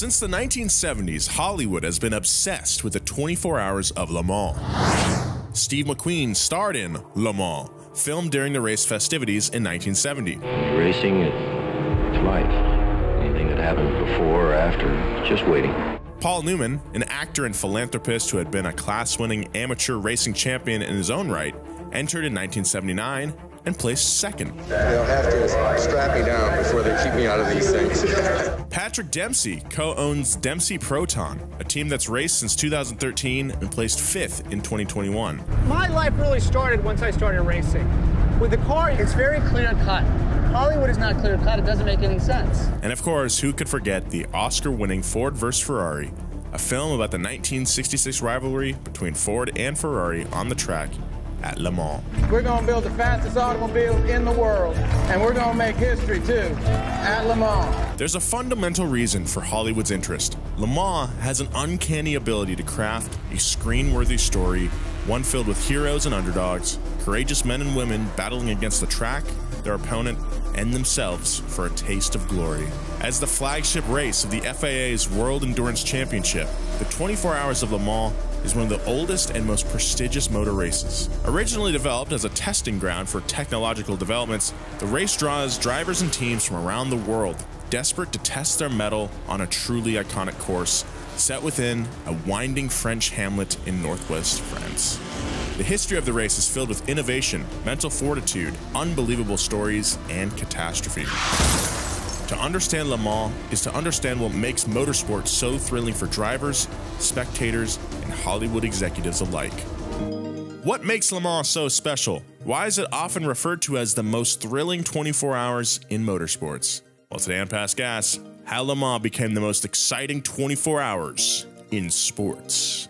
Since the 1970s, Hollywood has been obsessed with the 24 hours of Le Mans. Steve McQueen starred in Le Mans, filmed during the race festivities in 1970. Racing, it's life. Anything that happened before or after, it's just waiting. Paul Newman, an actor and philanthropist who had been a class-winning amateur racing champion in his own right, entered in 1979 and placed second. They'll have to strap me down before they keep me out of these things. Patrick Dempsey co-owns Dempsey Proton, a team that's raced since 2013 and placed 5th in 2021. My life really started once I started racing. With the car, it's very clear-cut. Hollywood is not clear-cut. It doesn't make any sense. And of course, who could forget the Oscar-winning Ford vs. Ferrari, a film about the 1966 rivalry between Ford and Ferrari on the track at Le Mans. We're going to build the fastest automobile in the world, and we're going to make history, too, at Le Mans. There's a fundamental reason for Hollywood's interest. Le Mans has an uncanny ability to craft a screen-worthy story, one filled with heroes and underdogs, courageous men and women battling against the track, their opponent, and themselves for a taste of glory. As the flagship race of the FIA's World Endurance Championship, the 24 Hours of Le Mans is one of the oldest and most prestigious motor races. Originally developed as a testing ground for technological developments, the race draws drivers and teams from around the world, desperate to test their mettle on a truly iconic course set within a winding French hamlet in northwest France. The history of the race is filled with innovation, mental fortitude, unbelievable stories, and catastrophe. To understand Le Mans is to understand what makes motorsports so thrilling for drivers, spectators, and Hollywood executives alike. What makes Le Mans so special? Why is it often referred to as the most thrilling 24 hours in motorsports? Well, today on Past Gas, how Le Mans became the most exciting 24 hours in sports.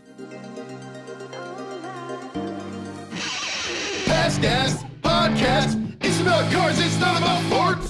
Past Gas Podcast. It's about cars, it's not about sports.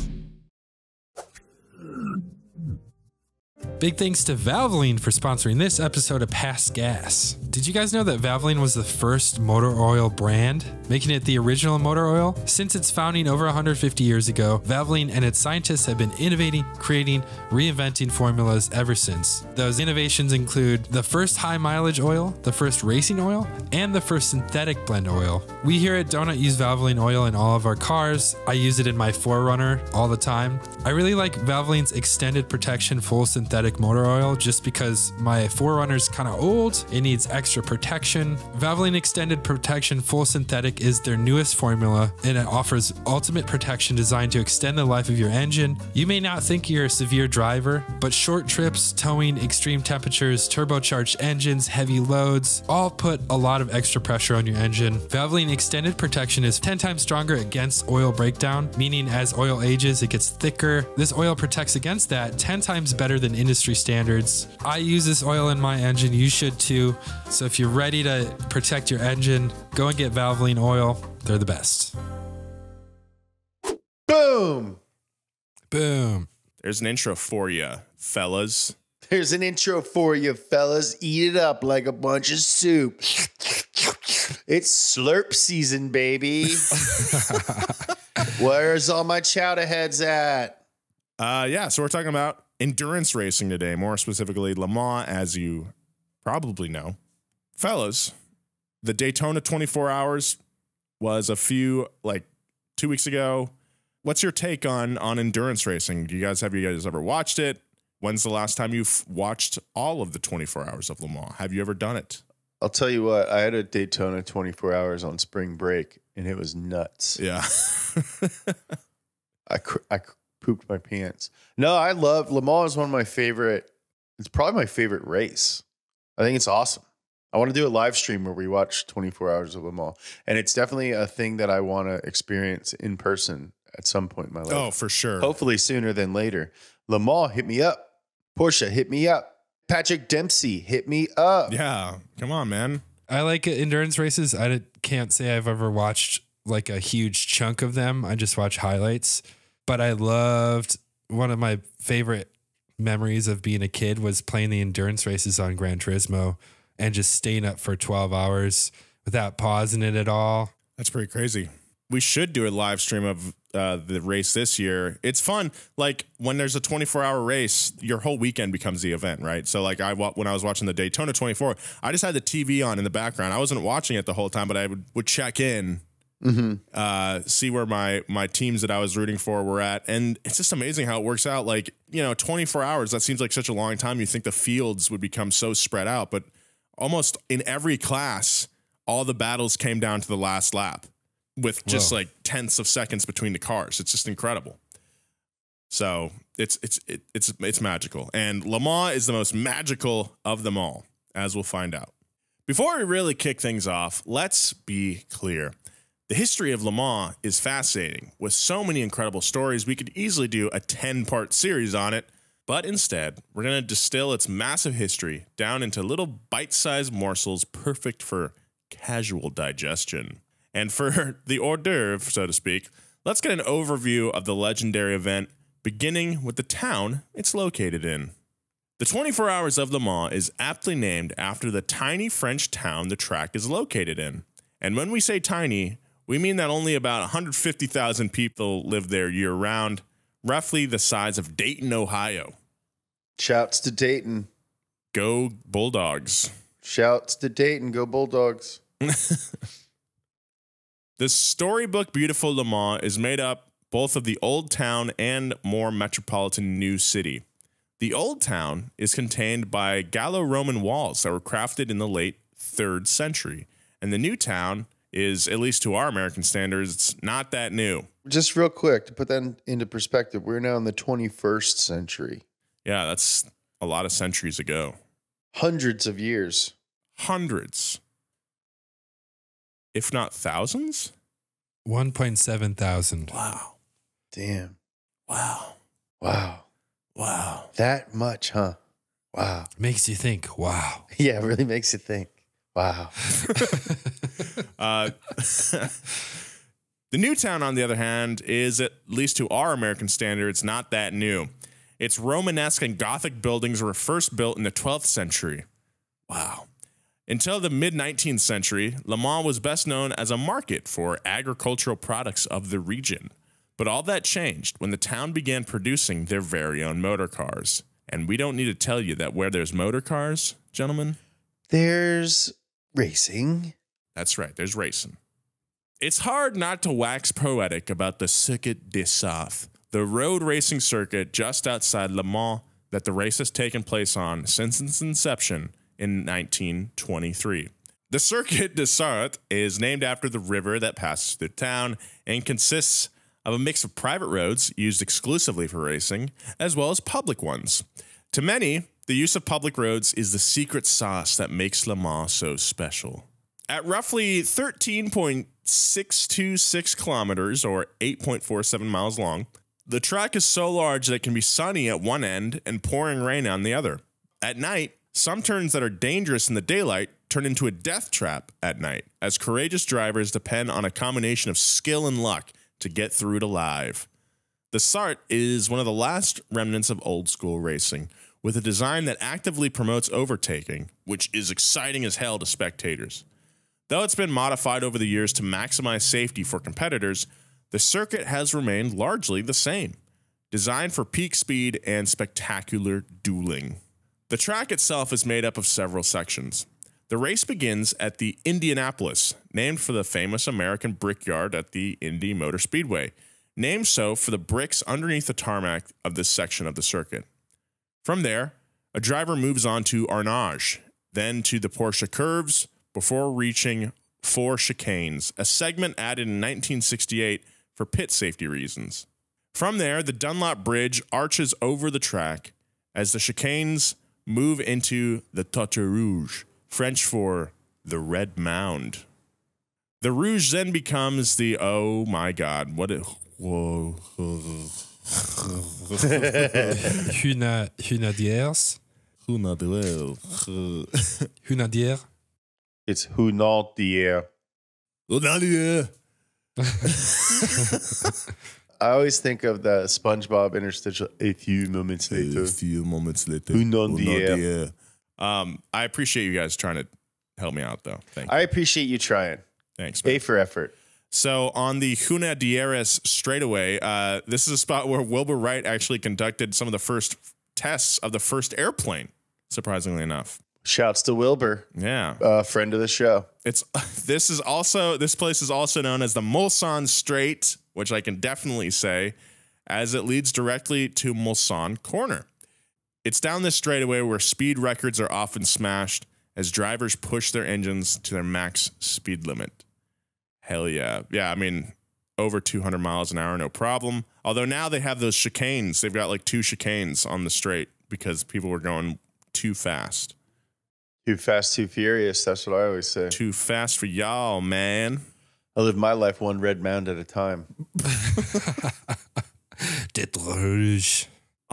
Big thanks to Valvoline for sponsoring this episode of Past Gas. Did you guys know that Valvoline was the first motor oil brand, making it the original motor oil? Since its founding over 150 years ago, Valvoline and its scientists have been innovating, creating, reinventing formulas ever since. Those innovations include the first high mileage oil, the first racing oil, and the first synthetic blend oil. We here at Donut use Valvoline oil in all of our cars. I use it in my 4Runner all the time. I really like Valvoline's extended protection full synthetic motor oil just because my 4Runner is kind of old. It needs extra protection. Valvoline Extended Protection Full Synthetic is their newest formula, and it offers ultimate protection designed to extend the life of your engine. You may not think you're a severe driver, but short trips, towing, extreme temperatures, turbocharged engines, heavy loads, all put a lot of extra pressure on your engine. Valvoline Extended Protection is 10 times stronger against oil breakdown, meaning as oil ages, it gets thicker. This oil protects against that 10 times better than industry standards. I use this oil in my engine. You should too. So if you're ready to protect your engine, go and get Valvoline oil. They're the best. Boom. Boom. There's an intro for you, fellas. There's an intro for you, fellas. Eat it up like a bunch of soup. It's slurp season, baby. Where's all my chowder heads at? Yeah, so we're talking about endurance racing today, more specifically Le Mans, as you probably know. Fellas, the Daytona 24 Hours was a few, like 2 weeks ago. What's your take on endurance racing? Have you guys ever watched it? When's the last time you've watched all of the 24 Hours of Le Mans? Have you ever done it? I'll tell you what, I had a Daytona 24 Hours on spring break, and it was nuts. Yeah. I pooped my pants. No, I love Le Mans. Is one of my favorite. It's probably my favorite race. I think it's awesome. I want to do a live stream where we watch 24 Hours of Le Mans, and it's definitely a thing that I want to experience in person at some point in my life. Oh, for sure. Hopefully sooner than later. Le Mans, hit me up. Porsche, hit me up. Patrick Dempsey, hit me up. Yeah, come on, man. I like endurance races. I can't say I've ever watched like a huge chunk of them. I just watch highlights. But I loved, one of my favorite memories of being a kid was playing the endurance races on Gran Turismo and just staying up for 12 hours without pausing it at all. That's pretty crazy. We should do a live stream of the race this year. It's fun. Like when there's a 24-hour race, your whole weekend becomes the event, right? So like when I was watching the Daytona 24, I just had the TV on in the background. I wasn't watching it the whole time, but I would check in, see where my teams that I was rooting for were at. And it's just amazing how it works out. Like, 24 hours, that seems like such a long time. You think the fields would become so spread out, but almost in every class, all the battles came down to the last lap with just like tenths of seconds between the cars. It's just incredible. So it's magical. And Le Mans is the most magical of them all, as we'll find out. Before we really kick things off, let's be clear. The history of Le Mans is fascinating. With so many incredible stories, we could easily do a 10-part series on it. But instead, we're going to distill its massive history down into little bite-sized morsels perfect for casual digestion. And for the hors d'oeuvre, so to speak, let's get an overview of the legendary event, beginning with the town it's located in. The 24 Hours of Le Mans is aptly named after the tiny French town the track is located in. And when we say tiny, we mean that only about 150,000 people live there year-round, roughly the size of Dayton, Ohio. Shouts to Dayton. Go Bulldogs. Shouts to Dayton. Go Bulldogs. The storybook Beautiful Le Mans is made up both of the Old Town and more metropolitan New City. The Old Town is contained by Gallo-Roman walls that were crafted in the late 3rd century, and the New Town is, at least to our American standards, it's not that new. Just real quick, to put that into perspective, we're now in the 21st century. Yeah, that's a lot of centuries ago. Hundreds of years. Hundreds. If not thousands? 1.7 thousand. Wow. Damn. Wow. Wow. Wow. That much, huh? Wow. Makes you think, wow. Yeah, it really makes you think. Wow. The New Town, on the other hand, is, at least to our American standards, not that new. Its Romanesque and Gothic buildings were first built in the 12th century. Wow. Until the mid-19th century, Le Mans was best known as a market for agricultural products of the region. But all that changed when the town began producing their very own motor cars. And we don't need to tell you that where there's motor cars, gentlemen, there's racing. That's right, there's racing. It's hard not to wax poetic about the Circuit des Sauves, the road racing circuit just outside Le Mans that the race has taken place on since its inception in 1923. The Circuit des Sauves is named after the river that passes through the town and consists of a mix of private roads used exclusively for racing, as well as public ones. To many, the use of public roads is the secret sauce that makes Le Mans so special. At roughly 13.626 kilometers, or 8.47 miles long, the track is so large that it can be sunny at one end and pouring rain on the other. At night, some turns that are dangerous in the daylight turn into a death trap at night, as courageous drivers depend on a combination of skill and luck to get through it alive. The Sart is one of the last remnants of old-school racing, with a design that actively promotes overtaking, which is exciting as hell to spectators. Though it's been modified over the years to maximize safety for competitors, the circuit has remained largely the same, designed for peak speed and spectacular dueling. The track itself is made up of several sections. The race begins at the Indianapolis, named for the famous American brickyard at the Indy Motor Speedway, named so for the bricks underneath the tarmac of this section of the circuit. From there, a driver moves on to Arnage, then to the Porsche curves, before reaching 4 chicanes, a segment added in 1968 for pit safety reasons. From there, the Dunlop Bridge arches over the track as the chicanes move into the Tote Rouge, French for the Red Mound. The Rouge then becomes the, oh my God, what it, whoa. Hunadiers. Hunadier. It's Hunadier. Hunadier. I always think of the SpongeBob interstitial. A few moments later. Hunadier. I appreciate you guys trying to help me out, though. Thank you. I appreciate you trying. Thanks, man. man. A for effort. So on the Junadieres straightaway, this is a spot where Wilbur Wright actually conducted some of the first tests of the first airplane, surprisingly enough. Shouts to Wilbur. Yeah. Friend of the show. This place is also known as the Mulsanne Strait, which I can definitely say, as it leads directly to Mulsanne Corner. It's down this straightaway where speed records are often smashed as drivers push their engines to their max speed limit. Hell yeah. Yeah, I mean, over 200 miles an hour, no problem. Although now they have those chicanes. They've got like 2 chicanes on the straight because people were going too fast. Too fast, too furious. That's what I always say. Too fast for y'all, man. I live my life one red mound at a time.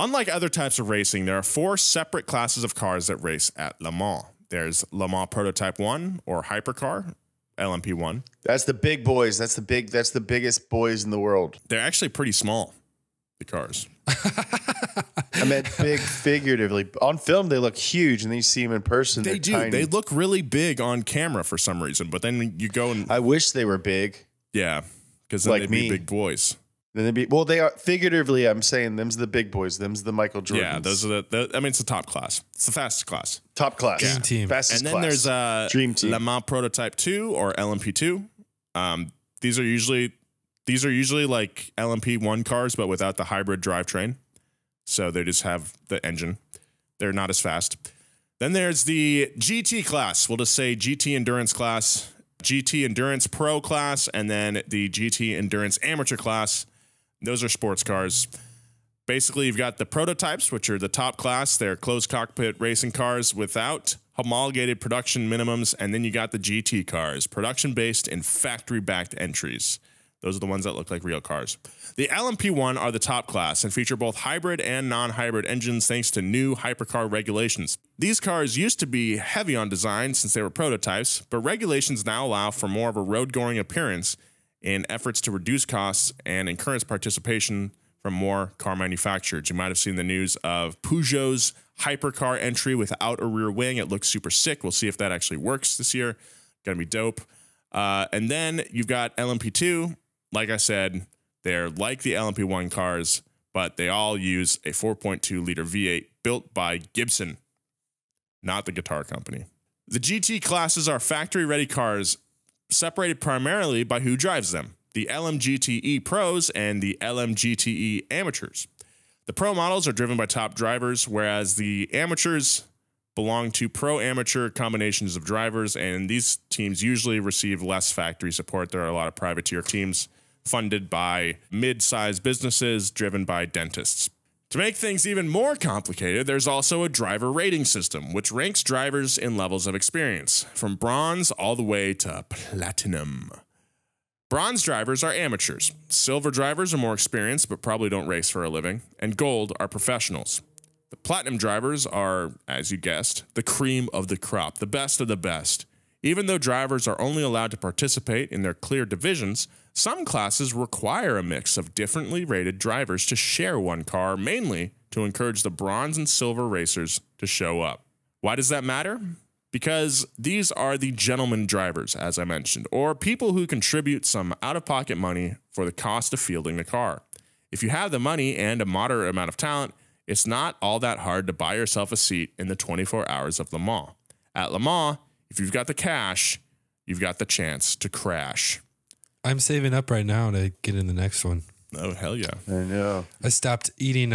Unlike other types of racing, there are 4 separate classes of cars that race at Le Mans. There's Le Mans Prototype 1 or Hypercar, LMP1. That's the big boys. That's the biggest boys in the world. They're actually pretty small, the cars. I meant big figuratively. On film, they look huge, and then you see them in person. They do. Tiny. They look really big on camera for some reason, but then you go and I wish they were big. yeah, because then Like they'd me. be big boys. Then they'd be they are figuratively. I'm saying them's the big boys. Them's the Michael Jordans. Yeah, those are the. I mean, it's the top class. It's the fastest class. top class. Dream team. Fastest And then class. there's Dream team. Le Mans Prototype 2 or LMP2. These are usually like LMP1 cars, but without the hybrid drivetrain. So they just have the engine. They're not as fast. Then there's the GT class. We'll just say GT Endurance class, GT Endurance Pro class, and then the GT Endurance Amateur class. Those are sports cars. Basically, you've got the prototypes, which are the top class. They're closed cockpit racing cars without homologated production minimums. And then you got the GT cars, production-based and factory-backed entries. Those are the ones that look like real cars. The LMP1 are the top class and feature both hybrid and non-hybrid engines thanks to new hypercar regulations. These cars used to be heavy on design since they were prototypes, but regulations now allow for more of a road-going appearance in efforts to reduce costs and encourage participation from more car manufacturers. You might have seen the news of Peugeot's hypercar entry without a rear wing. It looks super sick. We'll see if that actually works this year. Gonna be dope. And then you've got LMP2. Like I said, they're like the LMP1 cars, but they all use a 4.2 liter V8 built by Gibson, not the guitar company. The GT classes are factory-ready cars separated primarily by who drives them, the LMGTE Pros and the LMGTE Amateurs. The Pro models are driven by top drivers, whereas the Amateurs belong to pro-amateur combinations of drivers, and these teams usually receive less factory support. There are a lot of privateer teams funded by mid-sized businesses driven by dentists. To make things even more complicated, there's also a driver rating system, which ranks drivers in levels of experience, from bronze all the way to platinum. Bronze drivers are amateurs, silver drivers are more experienced but probably don't race for a living, and gold are professionals. The platinum drivers are, as you guessed, the cream of the crop, the best of the best. Even though drivers are only allowed to participate in their clear divisions, some classes require a mix of differently rated drivers to share one car, mainly to encourage the bronze and silver racers to show up. Why does that matter? Because these are the gentleman drivers, as I mentioned, or people who contribute some out-of-pocket money for the cost of fielding the car. If you have the money and a moderate amount of talent, it's not all that hard to buy yourself a seat in the 24 hours of Le Mans. At Le Mans, if you've got the cash, you've got the chance to crash. I'm saving up right now to get in the next one. Oh, hell yeah. I know. I stopped eating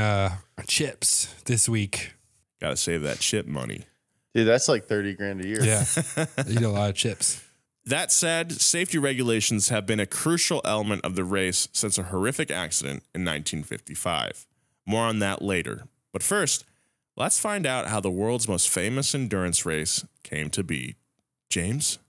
chips this week. Gotta save that chip money. Dude, that's like 30 grand a year. Yeah, I eat a lot of chips. That said, safety regulations have been a crucial element of the race since a horrific accident in 1955. More on that later. But first, let's find out how the world's most famous endurance race came to be. James,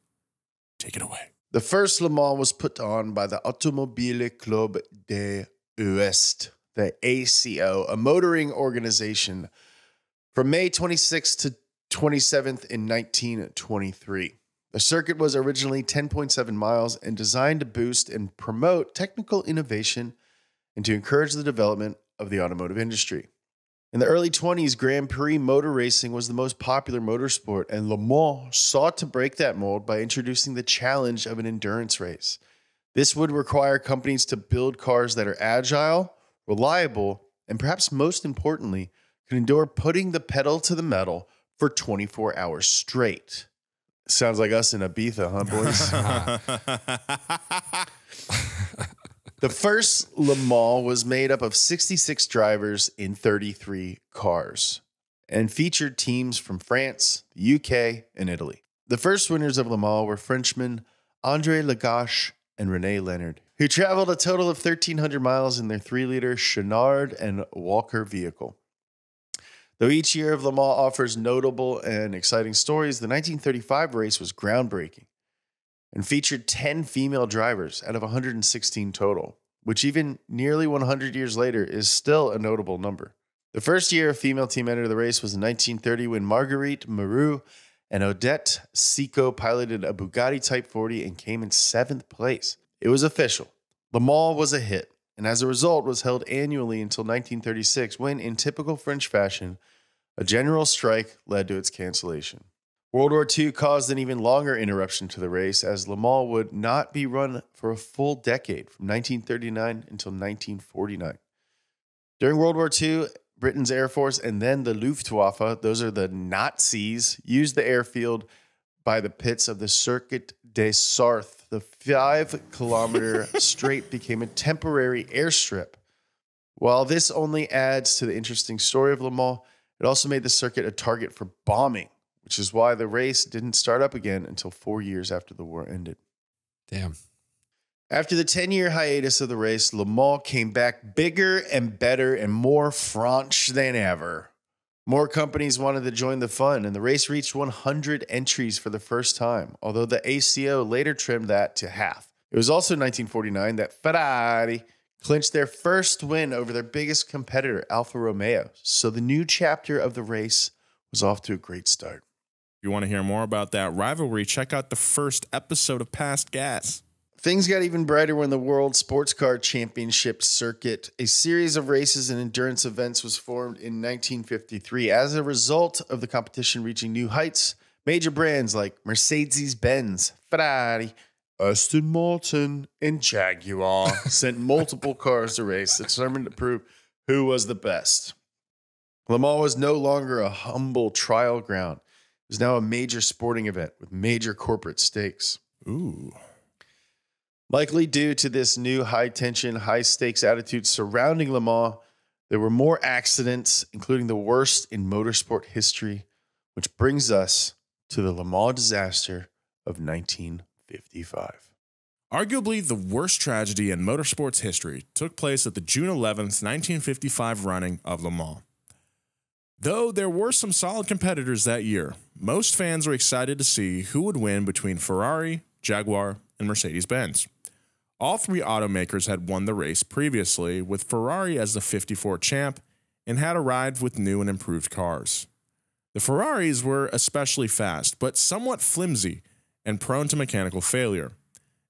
take it away. The first Le Mans was put on by the Automobile Club de Ouest, the ACO, a motoring organization, from May 26th to 27th in 1923. The circuit was originally 10.7 miles and designed to boost and promote technical innovation and to encourage the development of the automotive industry. In the early 20s, Grand Prix motor racing was the most popular motorsport, and Le Mans sought to break that mold by introducing the challenge of an endurance race. This would require companies to build cars that are agile, reliable, and perhaps most importantly, can endure putting the pedal to the metal for 24 hours straight. Sounds like us in Ibiza, huh, boys? The first Le Mans was made up of 66 drivers in 33 cars and featured teams from France, the UK, and Italy. The first winners of Le Mans were Frenchmen André Lagache and René Leonard, who traveled a total of 1,300 miles in their 3-liter Chenard and Walker vehicle. Though each year of Le Mans offers notable and exciting stories, the 1935 race was groundbreaking and featured 10 female drivers out of 116 total, which even nearly 100 years later is still a notable number. The first year a female team entered the race was in 1930 when Marguerite Moreau and Odette Seco piloted a Bugatti Type 40 and came in 7th place. It was official. Le Mans was a hit, and as a result was held annually until 1936 when, in typical French fashion, a general strike led to its cancellation. World War II caused an even longer interruption to the race as Le Mans would not be run for a full decade from 1939 until 1949. During World War II, Britain's Air Force and then the Luftwaffe, those are the Nazis, used the airfield by the pits of the Circuit des Sarthes. The 5-kilometer straight became a temporary airstrip. While this only adds to the interesting story of Le Mans, it also made the circuit a target for bombing, which is why the race didn't start up again until 4 years after the war ended. Damn. After the 10-year hiatus of the race, Le Mans came back bigger and better and more French than ever. More companies wanted to join the fun, and the race reached 100 entries for the first time, although the ACO later trimmed that to half. It was also 1949 that Ferrari clinched their first win over their biggest competitor, Alfa Romeo, so the new chapter of the race was off to a great start. If you want to hear more about that rivalry, check out the first episode of Past Gas. Things got even brighter when the World Sports Car Championship Circuit, a series of races and endurance events, was formed in 1953. As a result of the competition reaching new heights, major brands like Mercedes-Benz, Ferrari, Aston Martin, and Jaguar sent multiple cars to race, determined to prove who was the best. Le Mans was no longer a humble trial ground. It was now a major sporting event with major corporate stakes. Ooh. Likely due to this new high-tension, high-stakes attitude surrounding Le Mans, there were more accidents, including the worst in motorsport history, which brings us to the Lamar Disaster of 1955. Arguably the worst tragedy in motorsports history took place at the June 11th, 1955 running of Le Mans. Though there were some solid competitors that year, most fans were excited to see who would win between Ferrari, Jaguar, and Mercedes-Benz. All three automakers had won the race previously, with Ferrari as the 54 champ and had arrived with new and improved cars. The Ferraris were especially fast, but somewhat flimsy and prone to mechanical failure.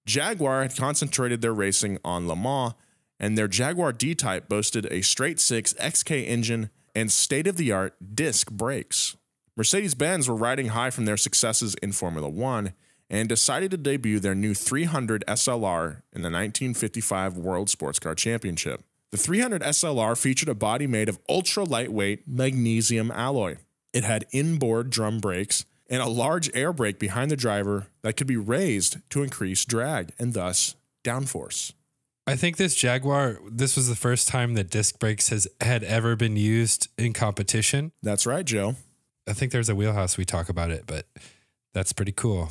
Jaguar had concentrated their racing on Le Mans, and their Jaguar D-Type boasted a straight-six XK engine and state-of-the-art disc brakes. Mercedes-Benz were riding high from their successes in Formula One and decided to debut their new 300 SLR in the 1955 World Sports Car Championship. The 300 SLR featured a body made of ultra-lightweight magnesium alloy. It had inboard drum brakes and a large air brake behind the driver that could be raised to increase drag and thus downforce. I think this Jaguar, this was the first time that disc brakes had ever been used in competition. That's right, Joe. I think there's a wheelhouse we talk about it, but that's pretty cool.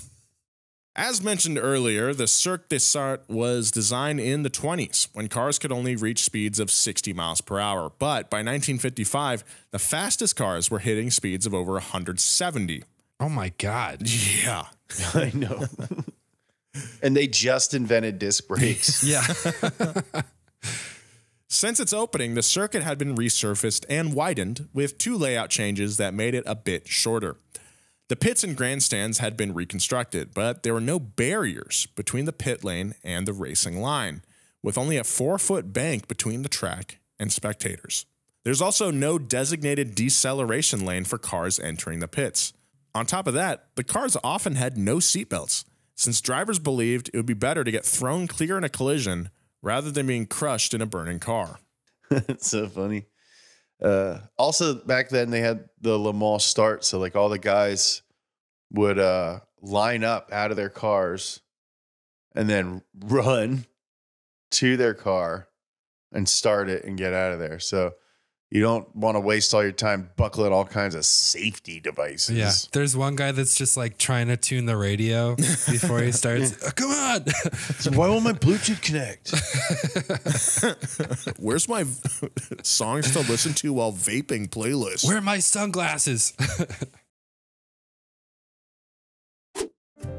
As mentioned earlier, the Cirque des Sarthes was designed in the 20s when cars could only reach speeds of 60 miles per hour. But by 1955, the fastest cars were hitting speeds of over 170. Oh my God. Yeah. I know. And they just invented disc brakes. Yeah. Since its opening, the circuit had been resurfaced and widened with two layout changes that made it a bit shorter. The pits and grandstands had been reconstructed, but there were no barriers between the pit lane and the racing line, with only a 4-foot bank between the track and spectators. There's also no designated deceleration lane for cars entering the pits. On top of that, the cars often had no seatbelts, since drivers believed it would be better to get thrown clear in a collision rather than being crushed in a burning car. It's so funny. Also, back then they had the Le Mans start, so like all the guys would line up out of their cars and then run to their car and start it and get out of there. So you don't want to waste all your time buckling all kinds of safety devices. Yeah. There's one guy that's just like trying to tune the radio before he starts. Oh, come on. So why won't my Bluetooth connect? Where's my songs to listen to while vaping playlist? Where are my sunglasses?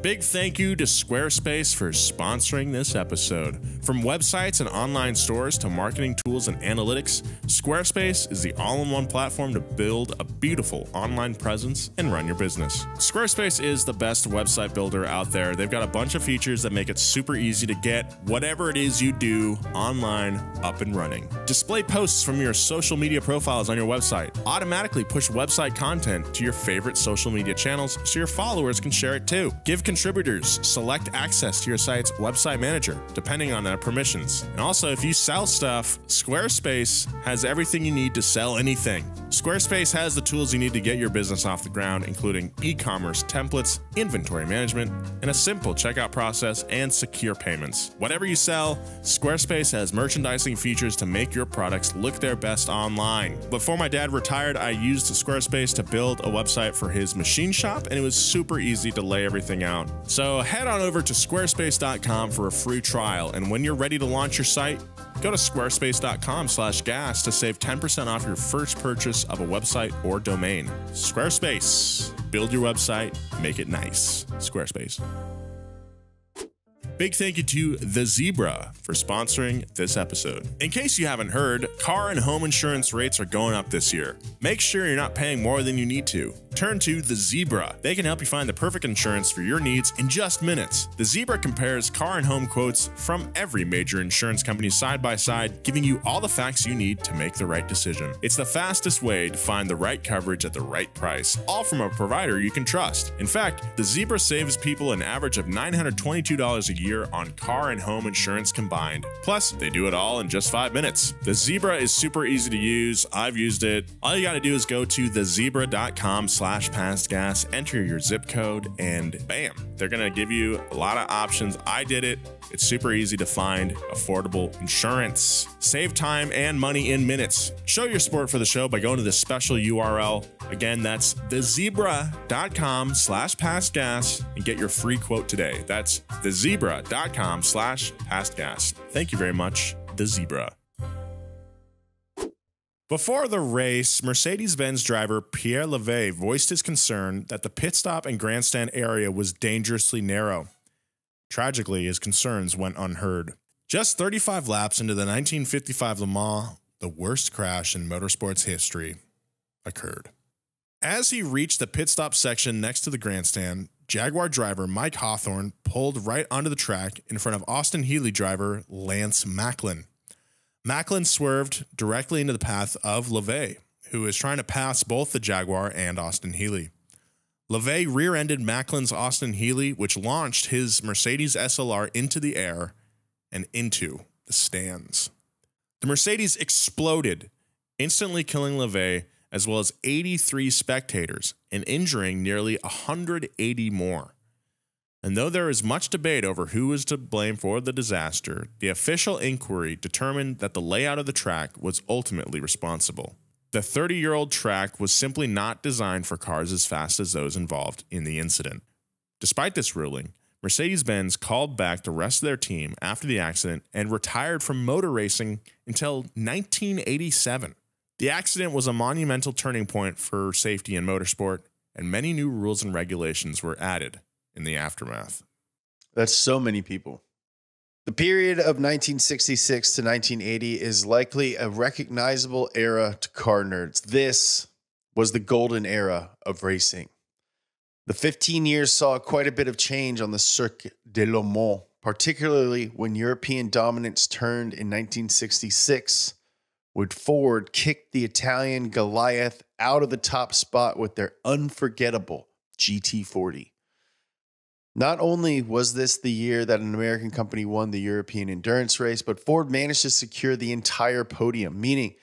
Big thank you to Squarespace for sponsoring this episode. From websites and online stores to marketing tools and analytics, Squarespace is the all-in-one platform to build a beautiful online presence and run your business. Squarespace is the best website builder out there. They've got a bunch of features that make it super easy to get whatever it is you do online up and running. Display posts from your social media profiles on your website. Automatically push website content to your favorite social media channels so your followers can share it too. Give contributors select access to your site's website manager, depending on their permissions. And also, if you sell stuff, Squarespace has everything you need to sell anything. Squarespace has the tools you need to get your business off the ground, including e-commerce templates, inventory management, and a simple checkout process and secure payments. Whatever you sell, Squarespace has merchandising features to make your products look their best online. Before my dad retired, I used Squarespace to build a website for his machine shop, and it was super easy to lay everything out. So head on over to squarespace.com for a free trial, and when you're ready to launch your site, go to squarespace.com/gas to save 10% off your first purchase of a website or domain. Squarespace. Build your website, make it nice. Squarespace. Big thank you to The Zebra for sponsoring this episode. In case you haven't heard, car and home insurance rates are going up this year. Make sure you're not paying more than you need to. Turn to The Zebra. They can help you find the perfect insurance for your needs in just minutes. The Zebra compares car and home quotes from every major insurance company side by side, giving you all the facts you need to make the right decision. It's the fastest way to find the right coverage at the right price, all from a provider you can trust. In fact, The Zebra saves people an average of $922 a year on car and home insurance combined. Plus, they do it all in just 5 minutes. The Zebra is super easy to use. I've used it. All you got to do is go to thezebra.com/pastgas, enter your zip code, and bam, they're going to give you a lot of options. I did it. It's super easy to find affordable insurance. Save time and money in minutes. Show your support for the show by going to this special URL. Again, that's thezebra.com/pastgas and get your free quote today. That's thezebra.com/pastgas. Thank you very much, The Zebra. Before the race, Mercedes-Benz driver Pierre Levey voiced his concern that the pit stop and grandstand area was dangerously narrow. Tragically, his concerns went unheard. Just 35 laps into the 1955 Le Mans, the worst crash in motorsports history occurred. As he reached the pit stop section next to the grandstand, Jaguar driver Mike Hawthorne pulled right onto the track in front of Austin Healey driver Lance Macklin. Macklin swerved directly into the path of Levey, who was trying to pass both the Jaguar and Austin Healey. Levey rear-ended Macklin's Austin Healey, which launched his Mercedes SLR into the air and into the stands. The Mercedes exploded, instantly killing Levey as well as 83 spectators and injuring nearly 180 more. And though there is much debate over who was to blame for the disaster, the official inquiry determined that the layout of the track was ultimately responsible. The 30-year-old track was simply not designed for cars as fast as those involved in the incident. Despite this ruling, Mercedes-Benz called back the rest of their team after the accident and retired from motor racing until 1987. The accident was a monumental turning point for safety in motorsport, and many new rules and regulations were added in the aftermath. That's so many people. The period of 1966 to 1980 is likely a recognizable era to car nerds. This was the golden era of racing. The 15 years saw quite a bit of change on the Circuit de Le Mans, particularly when European dominance turned in 1966, when Ford kicked the Italian Goliath out of the top spot with their unforgettable GT40. Not only was this the year that an American company won the European endurance race, but Ford managed to secure the entire podium, meaning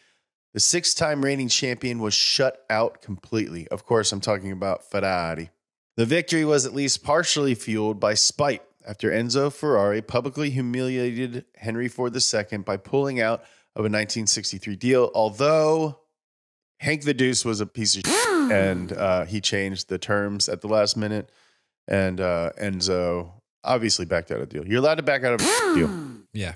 the 6-time reigning champion was shut out completely. Of course, I'm talking about Ferrari. The victory was at least partially fueled by spite after Enzo Ferrari publicly humiliated Henry Ford II by pulling out of a 1963 deal, although Hank the Deuce was a piece of shit and he changed the terms at the last minute. And Enzo obviously backed out of the deal. You're allowed to back out of a deal. Yeah.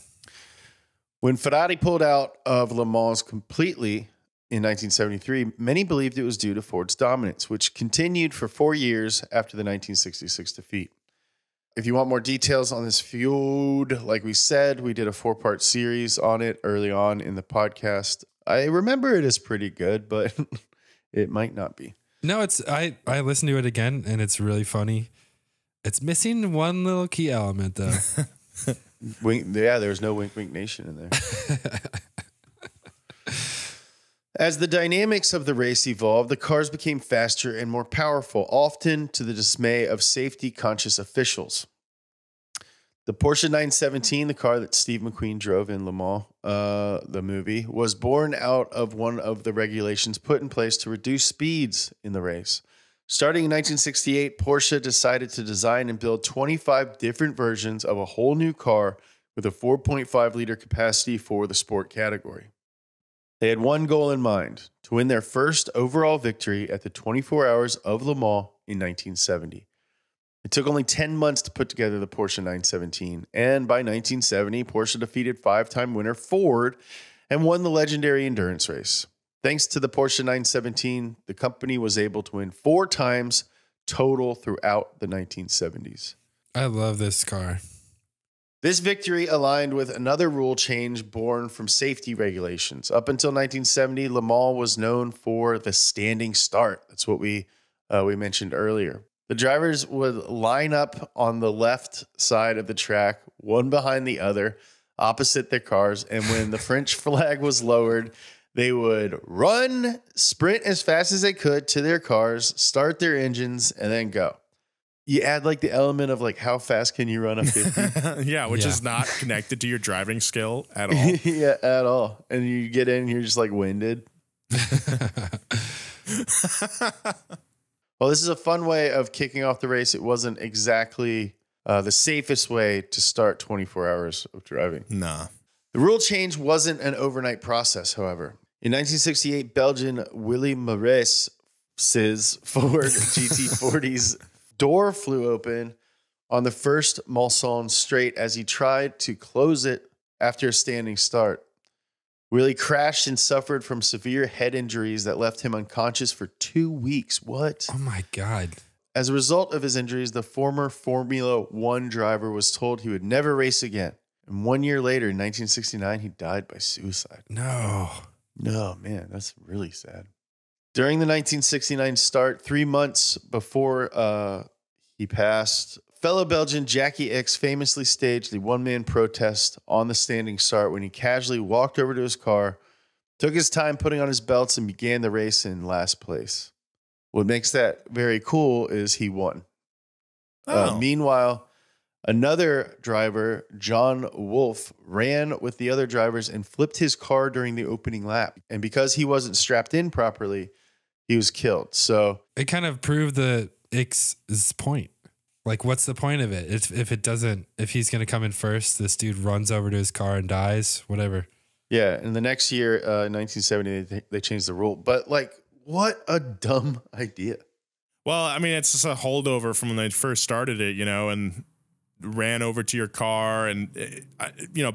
When Ferrari pulled out of Le Mans completely in 1973, many believed it was due to Ford's dominance, which continued for 4 years after the 1966 defeat. If you want more details on this feud, like we said, we did a 4-part series on it early on in the podcast. I remember it is pretty good, but it might not be. No, it's I listened to it again and it's really funny. It's missing one little key element though. There's no Wink Wink Nation in there. As the dynamics of the race evolved, the cars became faster and more powerful, often to the dismay of safety-conscious officials. The Porsche 917, the car that Steve McQueen drove in Le Mans, the movie, was born out of one of the regulations put in place to reduce speeds in the race. Starting in 1968, Porsche decided to design and build 25 different versions of a whole new car with a 4.5-liter capacity for the sport category. They had one goal in mind, to win their first overall victory at the 24 Hours of Le Mans in 1970. It took only 10 months to put together the Porsche 917, and by 1970, Porsche defeated 5-time winner Ford and won the legendary endurance race. Thanks to the Porsche 917, the company was able to win 4 times total throughout the 1970s. I love this car. This victory aligned with another rule change born from safety regulations. Up until 1970, Le Mans was known for the standing start. That's what we mentioned earlier. The drivers would line up on the left side of the track, one behind the other, opposite their cars. And when the French flag was lowered, they would run, sprint as fast as they could to their cars, start their engines, and then go. You add like the element of like how fast can you run a 50? Yeah, which is not connected to your driving skill at all. Yeah, at all. And you get in, you're just like winded. Well, this is a fun way of kicking off the race. It wasn't exactly the safest way to start 24 hours of driving. Nah. The rule change wasn't an overnight process, however. In 1968, Belgian Willy Maurice's Ford GT40's door flew open on the first Mulsanne straight as he tried to close it after a standing start. Willie crashed and suffered from severe head injuries that left him unconscious for 2 weeks. What? Oh my God. As a result of his injuries, the former Formula One driver was told he would never race again. And 1 year later, in 1969, he died by suicide. No, man, that's really sad. During the 1969 start, 3 months before he passed, fellow Belgian Jackie X famously staged the one-man protest on the standing start when he casually walked over to his car, took his time putting on his belts, and began the race in last place. What makes that very cool is he won. Meanwhile, another driver, John Wolfe, ran with the other drivers and flipped his car during the opening lap. And because he wasn't strapped in properly, he was killed. So it kind of proved the X's point. Like, what's the point of it? If he's going to come in first, this dude runs over to his car and dies, whatever. Yeah. And the next year, 1970, they changed the rule. But like, what a dumb idea. Well, I mean, it's just a holdover from when they first started it, and ran over to your car. And,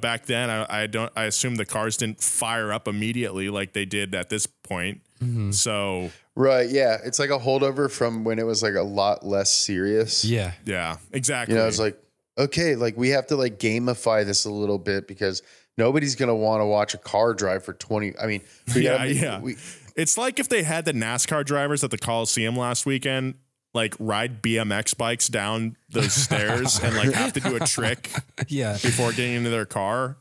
back then, I assume the cars didn't fire up immediately like they did at this point. Mm-hmm. So. Right. Yeah. It's like a holdover from when it was like a lot less serious. Yeah. Yeah, exactly. It's like, okay, like we have to like gamify this a little bit because nobody's going to want to watch a car drive for 20. I mean, It's like if they had the NASCAR drivers at the Coliseum last weekend, like ride BMX bikes down those stairs and like have to do a trick before getting into their car.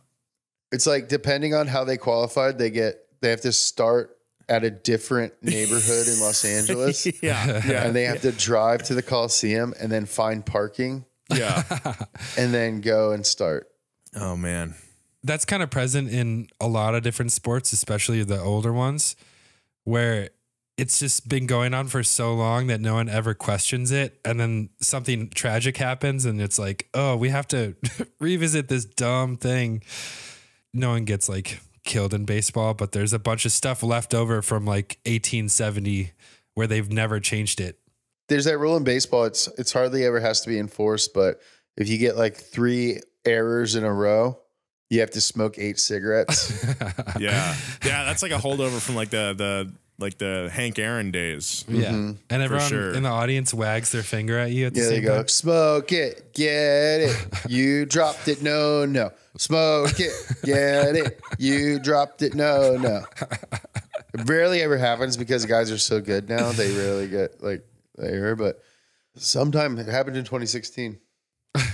It's like, depending on how they qualified, they have to start at a different neighborhood in Los Angeles. Yeah. And they have to drive to the Coliseum and then find parking Yeah. and then go and start. Oh, man. That's kind of present in a lot of different sports, especially the older ones, where it's just been going on for so long that no one ever questions it. And then something tragic happens and it's like, oh, we have to revisit this dumb thing. No one gets like killed in baseball, but there's a bunch of stuff left over from like 1870 where they've never changed it. There's that rule in baseball. It's hardly ever has to be enforced, but if you get like 3 errors in a row, you have to smoke 8 cigarettes. Yeah. Yeah. That's like a holdover from like the Hank Aaron days. Yeah. And everyone in the audience wags their finger at you at the same they go, time. smoke it, get it. You dropped it, no. Smoke it, get it. You dropped it, no. It rarely ever happens because guys are so good now. They rarely get like there, but sometime it happened in 2016.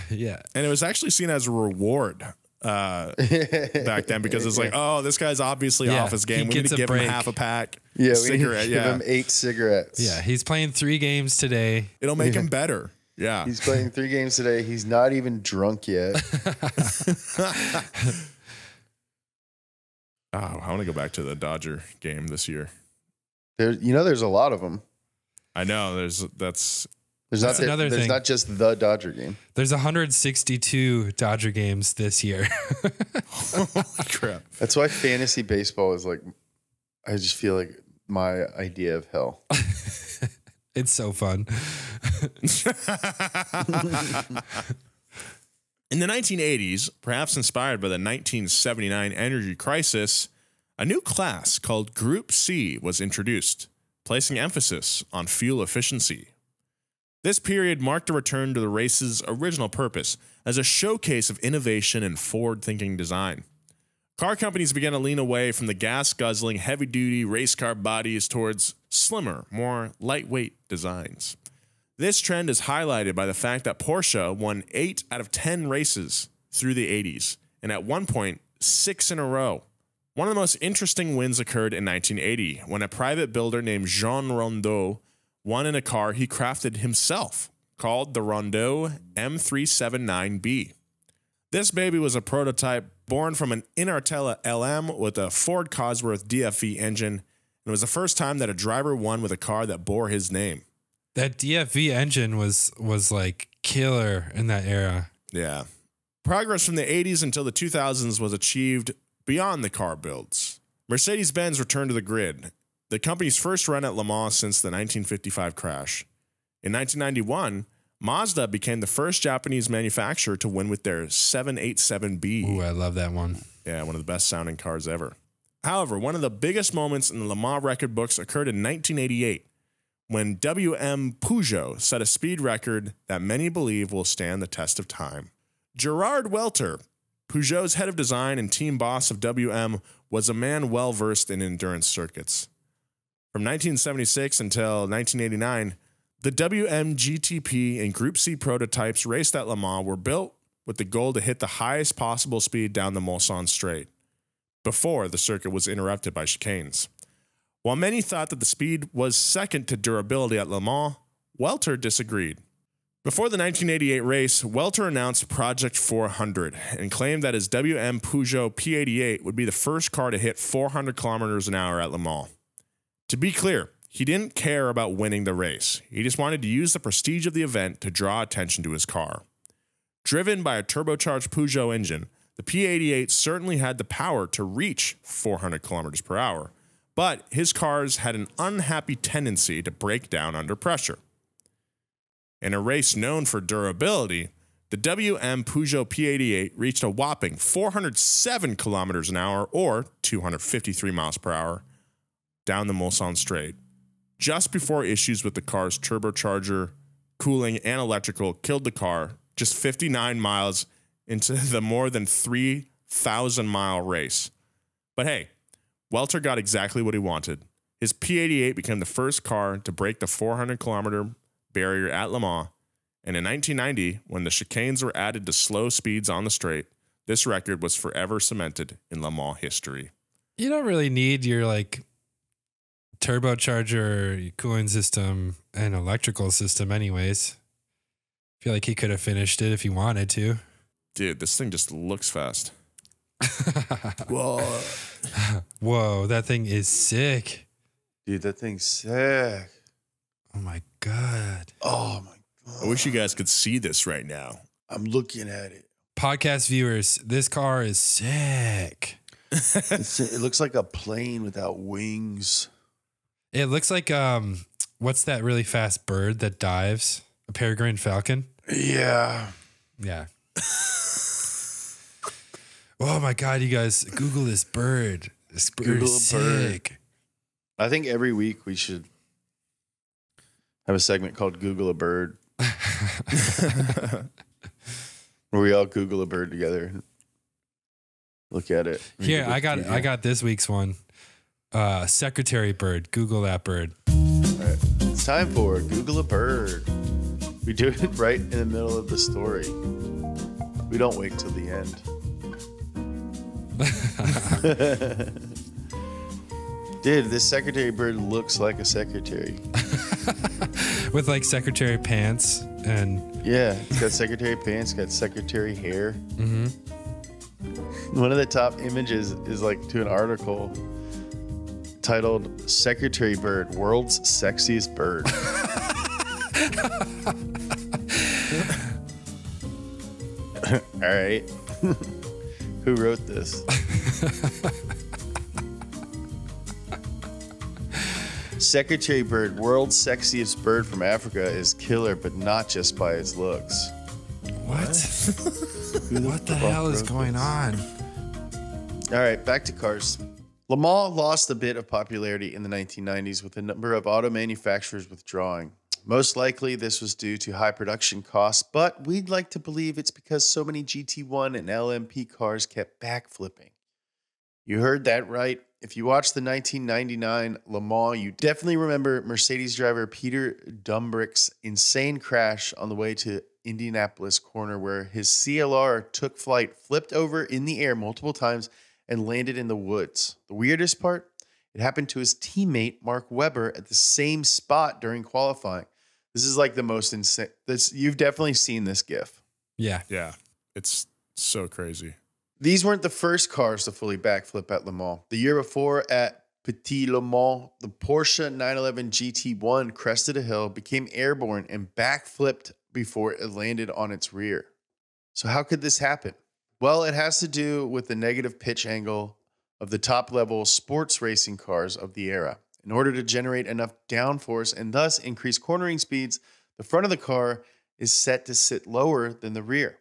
Yeah. And it was actually seen as a reward back then because it's like, oh, this guy's obviously off his game. We need to give him half a pack. Yeah, cigarette. We need to give him 8 cigarettes. Yeah, he's playing 3 games today. It'll make him better. Yeah. He's playing 3 games today. He's not even drunk yet. Oh, I want to go back to the Dodger game this year. There's a lot of them. I know. That's another thing. There's not just the Dodger game. There's 162 Dodger games this year. Holy crap. That's why fantasy baseball is like, I just feel like my idea of hell. It's so fun. In the 1980s, perhaps inspired by the 1979 energy crisis, a new class called Group C was introduced, placing emphasis on fuel efficiency. This period marked a return to the race's original purpose as a showcase of innovation and forward-thinking design. Car companies began to lean away from the gas-guzzling, heavy-duty race car bodies towards slimmer, more lightweight designs. This trend is highlighted by the fact that Porsche won 8 out of 10 races through the 80s, and at one point, 6 in a row. One of the most interesting wins occurred in 1980, when a private builder named Jean Rondeau won in a car he crafted himself, called the Rondeau M379B. This baby was a prototype born from an Inartella LM with a Ford Cosworth DFV engine, and it was the first time that a driver won with a car that bore his name. That DFV engine was like killer in that era. Yeah. Progress from the 80s until the 2000s was achieved beyond the car builds. Mercedes-Benz returned to the grid, the company's first run at Le Mans since the 1955 crash. In 1991, Mazda became the first Japanese manufacturer to win with their 787B. Ooh, I love that one. Yeah, one of the best sounding cars ever. However, one of the biggest moments in the Le Mans record books occurred in 1988, when WM Peugeot set a speed record that many believe will stand the test of time. Gerard Welter, Peugeot's head of design and team boss of WM, was a man well-versed in endurance circuits. From 1976 until 1989, the WM GTP and Group C prototypes raced at Le Mans were built with the goal to hit the highest possible speed down the Mulsanne Straight, before the circuit was interrupted by chicanes. While many thought that the speed was second to durability at Le Mans, Welter disagreed. Before the 1988 race, Welter announced Project 400 and claimed that his WM Peugeot P88 would be the first car to hit 400 kilometers an hour at Le Mans. To be clear, he didn't care about winning the race. He just wanted to use the prestige of the event to draw attention to his car. Driven by a turbocharged Peugeot engine, the P88 certainly had the power to reach 400 kilometers per hour, but his cars had an unhappy tendency to break down under pressure. In a race known for durability, the WM Peugeot P88 reached a whopping 407 kilometers an hour, or 253 miles per hour, down the Mulsanne Straight, just before issues with the car's turbocharger, cooling, and electrical killed the car just 59 miles into the more than 3,000-mile race. But hey, Welter got exactly what he wanted. His P88 became the first car to break the 400-kilometer barrier at Le Mans, and in 1990, when the chicanes were added to slow speeds on the straight, this record was forever cemented in Le Mans history. You don't really need your turbocharger, cooling system, and electrical system anyways. feel like he could have finished it if he wanted to. Dude, this thing just looks fast. Whoa. Whoa, that thing is sick. Dude, that thing's sick. Oh my God. Oh my God. I wish you guys could see this right now. I'm looking at it. Podcast viewers, this car is sick. It looks like a plane without wings. It looks like, what's that really fast bird that dives? A peregrine falcon? Yeah. Yeah. Oh my God, you guys, Google this bird. This bird Google is a bird. sick. I think every week we should have a segment called Google a Bird. Where we all Google a bird together. Look at it. Here, I got this week's one. Secretary bird. Google that bird. All right. It's time for Google a Bird. We do it right in the middle of the story. We don't wait till the end. Dude, this secretary bird looks like a secretary. With like secretary pants and... Yeah, it's got secretary pants, got secretary hair. Mm-hmm. One of the top images is like to an article titled "Secretary Bird, World's Sexiest Bird." All right. Who wrote this? Secretary bird, world's sexiest bird from Africa, is killer, but not just by its looks. What? What the hell is going on? All right, back to cars. Lamar lost a bit of popularity in the 1990s with a number of auto manufacturers withdrawing. Most likely this was due to high production costs, but we'd like to believe it's because so many GT1 and LMP cars kept backflipping. You heard that right. If you watched the 1999 Le Mans, you definitely remember Mercedes driver Peter Dumbrick's insane crash on the way to Indianapolis corner where his CLR took flight, flipped over in the air multiple times, and landed in the woods. The weirdest part? It happened to his teammate, Mark Webber, at the same spot during qualifying. This is like the most insane. You've definitely seen this GIF. Yeah. Yeah. It's so crazy. These weren't the first cars to fully backflip at Le Mans. The year before at Petit Le Mans, the Porsche 911 GT1 crested a hill, became airborne, and backflipped before it landed on its rear. So how could this happen? Well, it has to do with the negative pitch angle of the top-level sports racing cars of the era. In order to generate enough downforce and thus increase cornering speeds, the front of the car is set to sit lower than the rear.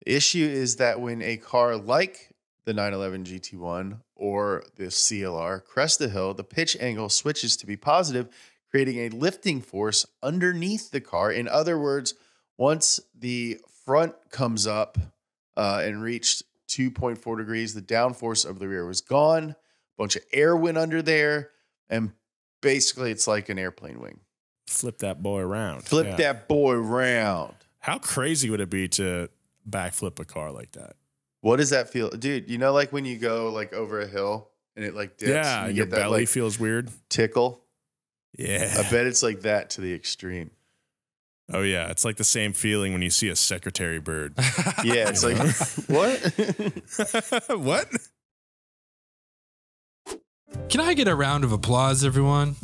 The issue is that when a car like the 911 GT1 or the CLR crests the hill, the pitch angle switches to be positive, creating a lifting force underneath the car. In other words, once the front comes up and reached 2.4 degrees, the downforce of the rear was gone. A bunch of air went under there, and basically it's like an airplane wing. Flip that boy around. Flip that boy around. How crazy would it be to backflip a car like that? What does that feel? Dude, you know, like when you go like over a hill and it like dips? Yeah, and your get that, belly like, feels weird. tickle. Yeah. I bet it's like that to the extreme. Oh, yeah. It's like the same feeling when you see a secretary bird. Yeah, it's like, what? What? Can I get a round of applause, everyone?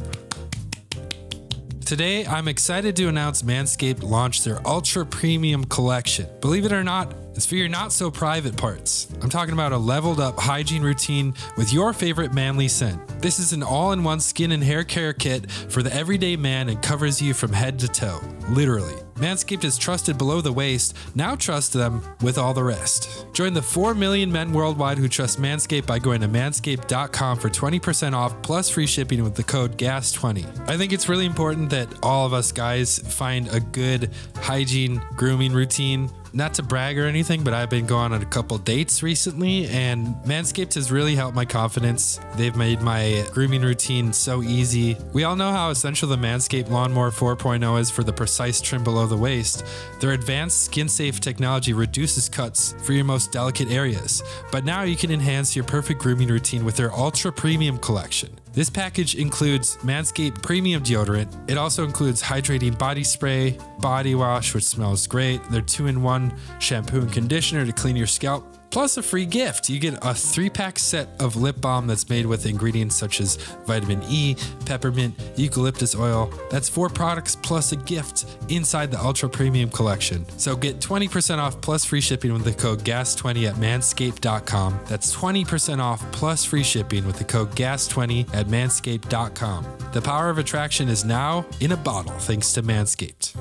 Today, I'm excited to announce Manscaped launched their Ultra Premium Collection. Believe it or not, it's for your not so private parts. I'm talking about a leveled up hygiene routine with your favorite manly scent. This is an all-in-one skin and hair care kit for the everyday man and covers you from head to toe, literally. Manscaped is trusted below the waist, now trust them with all the rest. Join the 4 million men worldwide who trust Manscaped by going to manscaped.com for 20% off plus free shipping with the code GAS20. I think it's really important that all of us guys find a good hygiene grooming routine. Not to brag or anything, but I've been going on a couple dates recently, and Manscaped has really helped my confidence. They've made my grooming routine so easy. We all know how essential the Manscaped Lawnmower 4.0 is for the precise trim below the waist. Their advanced skin-safe technology reduces cuts for your most delicate areas. But now you can enhance your perfect grooming routine with their Ultra Premium Collection. This package includes Manscaped Premium Deodorant. It also includes hydrating body spray, body wash, which smells great, their 2-in-1 shampoo and conditioner to clean your scalp, plus a free gift. You get a 3-pack set of lip balm that's made with ingredients such as vitamin E, peppermint, eucalyptus oil. That's 4 products plus a gift inside the Ultra Premium collection. So get 20% off plus free shipping with the code GAS20 at manscaped.com. That's 20% off plus free shipping with the code GAS20 at manscaped.com. The power of attraction is now in a bottle thanks to Manscaped.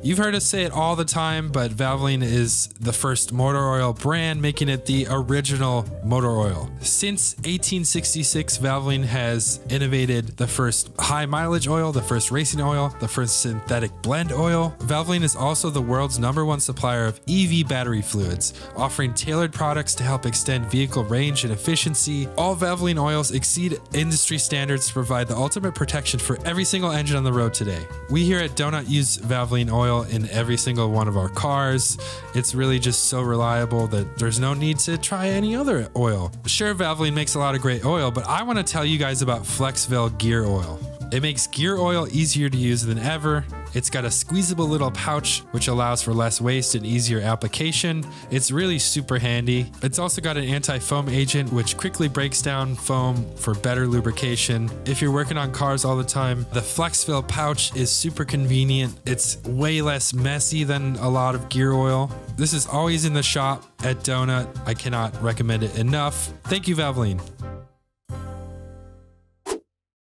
You've heard us say it all the time, but Valvoline is the first motor oil brand, making it the original motor oil. Since 1866, Valvoline has innovated the first high mileage oil, the first racing oil, the first synthetic blend oil. Valvoline is also the world's #1 supplier of EV battery fluids, offering tailored products to help extend vehicle range and efficiency. All Valvoline oils exceed industry standards to provide the ultimate protection for every single engine on the road today. We here at Donut use Valvoline oil in every single one of our cars. It's really just so reliable that there's no need to try any other oil. Sure, Valvoline makes a lot of great oil, but I want to tell you guys about Flexville Gear Oil. It makes gear oil easier to use than ever. It's got a squeezable little pouch, which allows for less waste and easier application. It's really super handy. It's also got an anti-foam agent, which quickly breaks down foam for better lubrication. If you're working on cars all the time, the Flexville pouch is super convenient. It's way less messy than a lot of gear oil. This is always in the shop at Donut. I cannot recommend it enough. Thank you, Valvoline.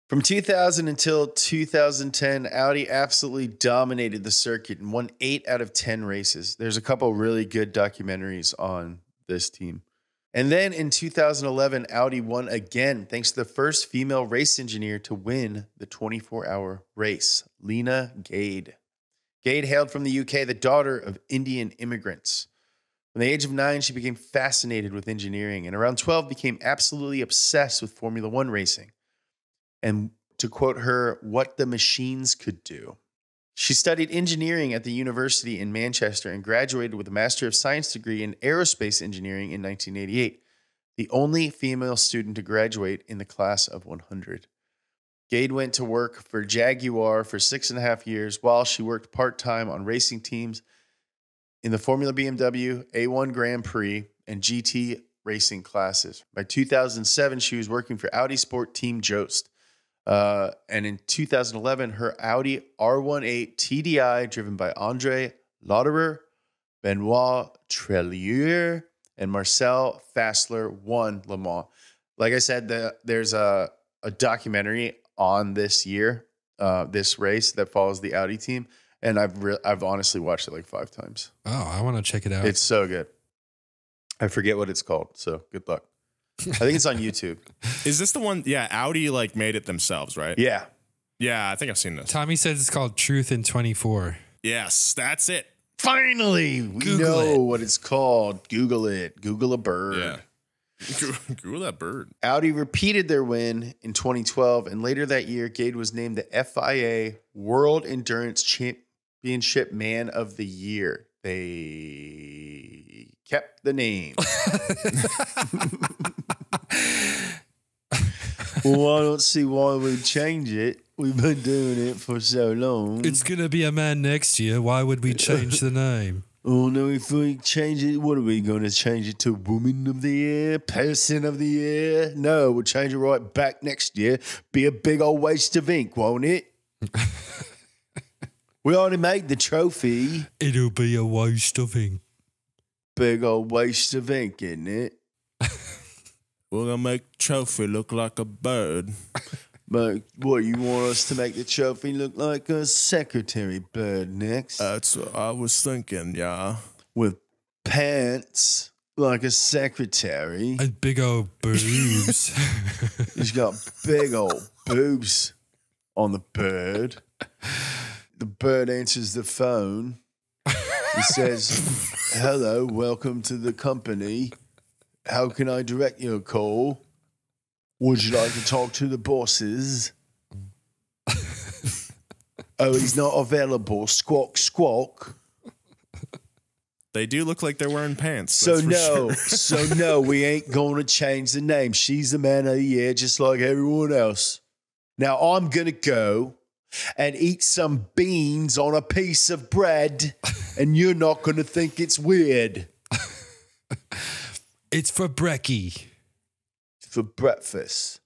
From 2000 until 2010, Audi absolutely dominated the circuit and won 8 out of 10 races. There's a couple really good documentaries on this team. And then in 2011, Audi won again, thanks to the first female race engineer to win the 24-hour race, Lena Gade. Gade hailed from the UK, the daughter of Indian immigrants. From the age of 9, she became fascinated with engineering, and around 12 became absolutely obsessed with Formula One racing. And to quote her, what the machines could do. She studied engineering at the university in Manchester and graduated with a Master of Science degree in aerospace engineering in 1988, the only female student to graduate in the class of 100. Gade went to work for Jaguar for 6.5 years while she worked part-time on racing teams in the Formula BMW, A1 Grand Prix, and GT racing classes. By 2007, she was working for Audi Sport Team Jost. And in 2011, her Audi R18 TDI, driven by Andre Lauderer, Benoit Trelier, and Marcel Fassler, won Le Mans. Like I said, there's a documentary on this race that follows the Audi team, and I've honestly watched it like 5 times. Oh, I want to check it out. It's so good. I forget what it's called, so good luck. I think it's on YouTube. Is this the one? Yeah, Audi like made it themselves, right? Yeah. Yeah, I think I've seen this. Tommy says it's called Truth in 24. Yes, that's it. Finally, we know what it's called. Google it. Google a bird. Yeah. Google that bird. Audi repeated their win in 2012, and later that year, Gade was named the FIA World Endurance Championship Man of the Year. They kept the name. Well, I don't see why we'd change it. We've been doing it for so long. It's going to be a man next year. Why would we change the name? Oh, no, if we change it, what are we going to change it to? Woman of the Year? Person of the Year? No, we'll change it right back next year. Be a big old waste of ink, won't it? We already made the trophy. It'll be a waste of ink. Big old waste of ink, isn't it? We're going to make the trophy look like a bird. But what, you want us to make the trophy look like a secretary bird next? That's what I was thinking, yeah. With pants like a secretary. And big old boobs. He's got big old boobs on the bird. The bird answers the phone. He says, hello, welcome to the company. How can I direct your call? Would you like to talk to the bosses? Oh, he's not available. Squawk, squawk. They do look like they're wearing pants. So no, no, we ain't going to change the name. She's the man of the year, just like everyone else. Now I'm going to go and eat some beans on a piece of bread, and you're not going to think it's weird. It's for brekkie. For breakfast.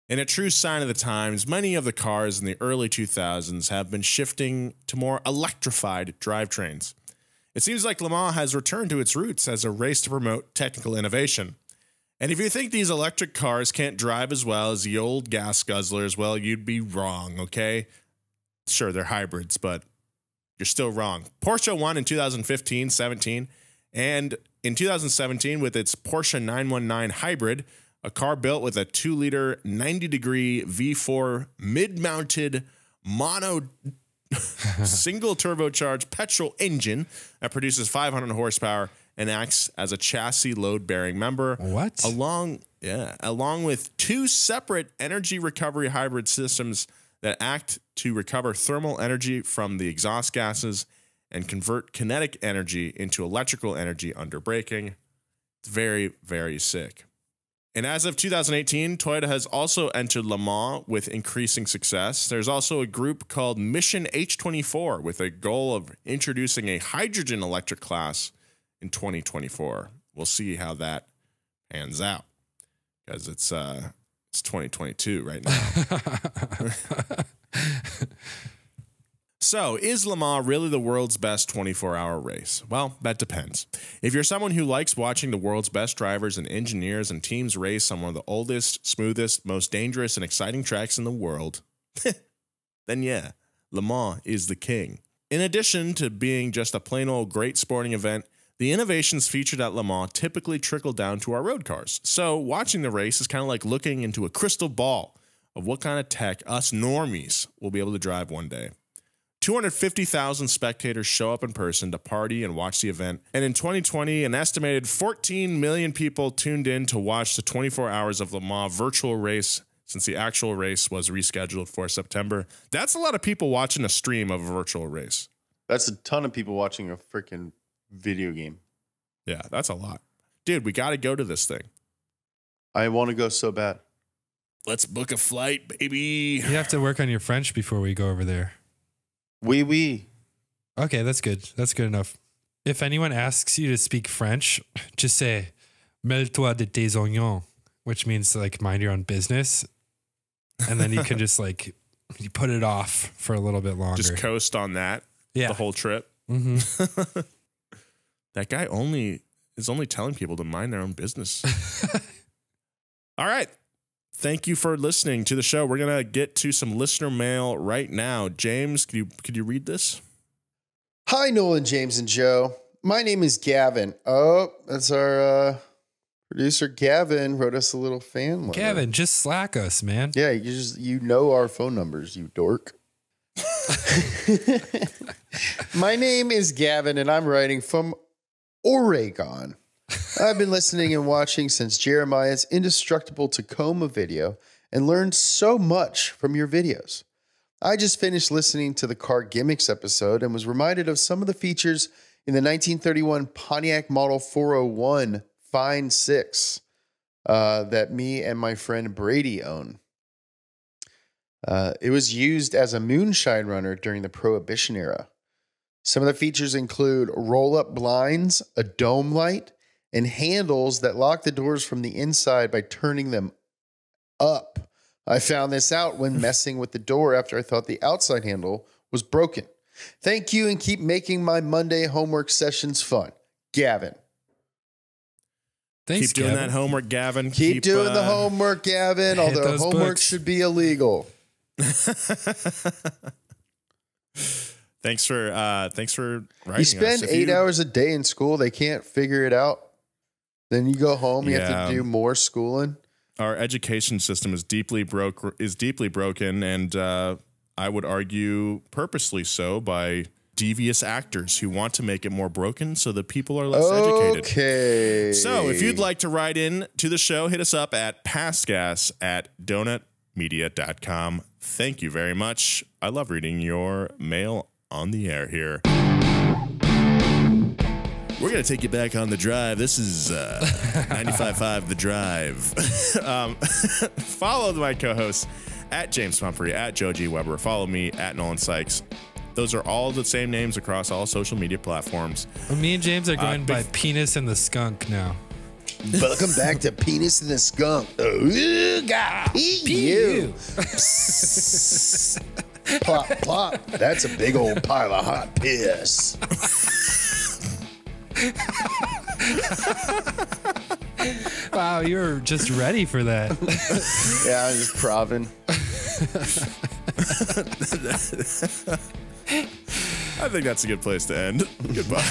In a true sign of the times, many of the cars in the early 2000s have been shifting to more electrified drivetrains. It seems like Lamar has returned to its roots as a race to promote technical innovation. And if you think these electric cars can't drive as well as the old gas guzzlers, well, you'd be wrong, okay? Sure, they're hybrids, but you're still wrong. Porsche won in 2015-17, and in 2017 with its Porsche 919 hybrid, a car built with a 2-liter 90-degree V4 mid-mounted mono single turbocharged petrol engine that produces 500 horsepower and acts as a chassis load-bearing member. What? Along with 2 separate energy recovery hybrid systems that act to recover thermal energy from the exhaust gases and convert kinetic energy into electrical energy under braking. It's very, very sick. And as of 2018, Toyota has also entered Le Mans with increasing success. There's also a group called Mission H24 with a goal of introducing a hydrogen electric class in 2024. We'll see how that pans out because it's 2022 right now. So, is Le Mans really the world's best 24-hour race? Well, that depends. If you're someone who likes watching the world's best drivers and engineers and teams race on one of the oldest, smoothest, most dangerous, and exciting tracks in the world, then yeah, Le Mans is the king. In addition to being just a plain old great sporting event, the innovations featured at Le Mans typically trickle down to our road cars. So, watching the race is kind of like looking into a crystal ball of what kind of tech us normies will be able to drive one day. 250,000 spectators show up in person to party and watch the event. And in 2020, an estimated 14 million people tuned in to watch the 24 hours of Le Mans virtual race since the actual race was rescheduled for September. That's a lot of people watching a stream of a virtual race. That's a ton of people watching a freaking video game. Yeah, that's a lot. Dude, we got to go to this thing. I want to go so bad. Let's book a flight, baby. You have to work on your French before we go over there. Oui. Okay, that's good. That's good enough. If anyone asks you to speak French, just say mêle-toi de tes oignons, which means like mind your own business. And then you can just like you put it off for a little bit longer. Just coast on that the whole trip. Mm-hmm. That guy is only telling people to mind their own business. All right. Thank you for listening to the show. We're going to get to some listener mail right now. James, could you read this? Hi, Nolan, James, and Joe. My name is Gavin. Oh, that's our producer, Gavin, wrote us a little fan letter. Gavin, just Slack us, man. Yeah, you know our phone numbers, you dork. My name is Gavin, and I'm writing from Oregon. I've been listening and watching since Jeremiah's indestructible Tacoma video and learned so much from your videos. I just finished listening to the Car Gimmicks episode and was reminded of some of the features in the 1931 Pontiac Model 401 Fine 6 that me and my friend Brady own. It was used as a moonshine runner during the Prohibition era. Some of the features include roll-up blinds, a dome light, and handles that lock the doors from the inside by turning them up. I found this out when messing with the door after I thought the outside handle was broken. Thank you and keep making my Monday homework sessions fun. Gavin. Thanks, keep doing Gavin. that homework, Gavin. Keep doing the homework, Gavin, although homework books. should be illegal. Thanks for writing. You spend 8 hours a day in school. They can't figure it out. Then you go home. You have to do more schooling. Our education system is deeply broken, and I would argue purposely so by devious actors who want to make it more broken so that people are less educated. Okay. So if you'd like to write in to the show, hit us up at passgas@donutmedia.com. Thank you very much. I love reading your mail on the air here. We're going to take you back on the drive. This is 95.5 The Drive. Follow my co-hosts at James Pumphrey, at Joe G. Weber. Follow me at Nolan Sykes. Those are all the same names across all social media platforms. Well, me and James are going by Penis and the Skunk now. Welcome back to Penis and the Skunk. Ooh, God, you. Plop, plop. That's a big old pile of hot piss. Wow, you're just ready for that. Yeah, I'm just propping. I think that's a good place to end. Goodbye.